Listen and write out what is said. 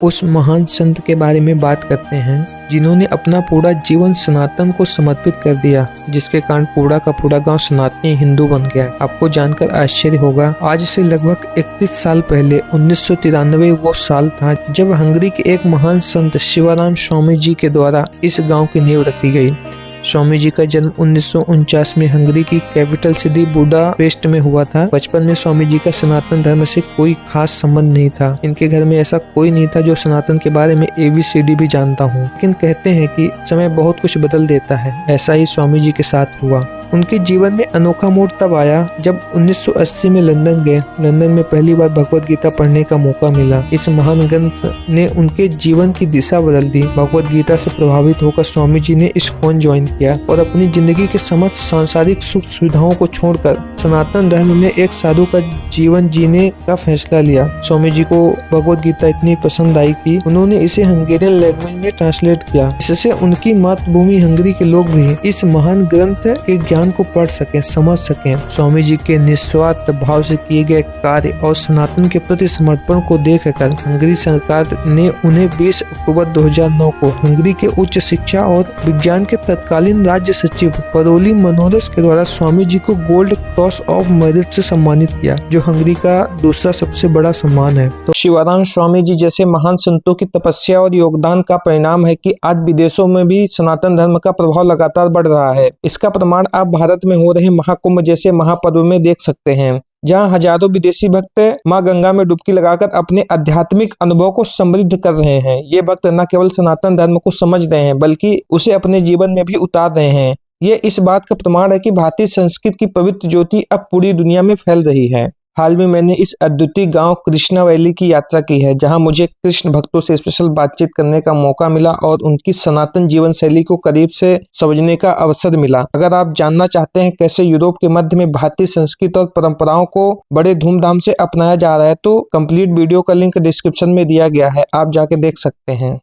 उस महान संत के बारे में बात करते हैं जिन्होंने अपना पूरा जीवन सनातन को समर्पित कर दिया, जिसके कारण पूरा का पूरा गांव सनातनी हिंदू बन गया। आपको जानकर आश्चर्य होगा, आज से लगभग 31 साल पहले 1993 वो साल था जब हंगरी के एक महान संत शिवाराम स्वामी जी के द्वारा इस गांव की नींव रखी गई। स्वामी जी का जन्म 1949 में हंगरी की कैपिटल सिटी बुडापेस्ट में हुआ था। बचपन में स्वामी जी का सनातन धर्म से कोई खास संबंध नहीं था। इनके घर में ऐसा कोई नहीं था जो सनातन के बारे में ABCD भी जानता हो, लेकिन कहते हैं कि समय बहुत कुछ बदल देता है। ऐसा ही स्वामी जी के साथ हुआ। उनके जीवन में अनोखा मोड़ तब आया जब 1980 में लंदन गए। लंदन में पहली बार भगवत गीता पढ़ने का मौका मिला। इस महान ग्रंथ ने उनके जीवन की दिशा बदल दी। भगवत गीता से प्रभावित होकर स्वामी जी ने इस्कॉन ज्वाइन किया और अपनी जिंदगी के समस्त सांसारिक सुख सुविधाओं को छोड़कर सनातन धर्म में एक साधु का जीवन जीने का फैसला लिया। स्वामी जी को भगवत गीता इतनी पसंद आई कि उन्होंने इसे हंगेरियन लैंग्वेज में ट्रांसलेट किया, जिससे उनकी मातृभूमि हंगरी के लोग भी इस महान ग्रंथ के ज्ञान को पढ़ सकें, समझ सकें। स्वामी जी के निस्वार्थ भाव से किए गए कार्य और सनातन के प्रति समर्पण को देखकर हंगरी सरकार ने उन्हें 20 अक्टूबर 2009 को हंगरी के उच्च शिक्षा और विज्ञान के तत्कालीन राज्य सचिव परोली मनोरस के द्वारा स्वामी जी को गोल्ड क्रॉस ऑफ मेरिट से सम्मानित किया, जो हंगरी का दूसरा सबसे बड़ा सम्मान है। तो शिवाराम स्वामी जी जैसे महान संतों की तपस्या और योगदान का परिणाम है कि आज विदेशों में भी सनातन धर्म का प्रभाव लगातार बढ़ रहा है। इसका प्रमाण आप भारत में हो रहे महाकुंभ जैसे महापर्व में देख सकते हैं, जहां हजारों विदेशी भक्त मां गंगा में डुबकी लगाकर अपने आध्यात्मिक अनुभव को समृद्ध कर रहे हैं। ये भक्त न केवल सनातन धर्म को समझ रहे हैं बल्कि उसे अपने जीवन में भी उतार रहे हैं। ये इस बात का प्रमाण है कि भारतीय संस्कृति की पवित्र ज्योति अब पूरी दुनिया में फैल रही है। हाल में मैंने इस अद्वितीय गांव कृष्णा वैली की यात्रा की है, जहां मुझे कृष्ण भक्तों से स्पेशल बातचीत करने का मौका मिला और उनकी सनातन जीवन शैली को करीब से समझने का अवसर मिला। अगर आप जानना चाहते हैं कैसे यूरोप के मध्य में भारतीय संस्कृति और परंपराओं को बड़े धूमधाम से अपनाया जा रहा है, तो कंप्लीट वीडियो का लिंक डिस्क्रिप्शन में दिया गया है, आप जाके देख सकते हैं।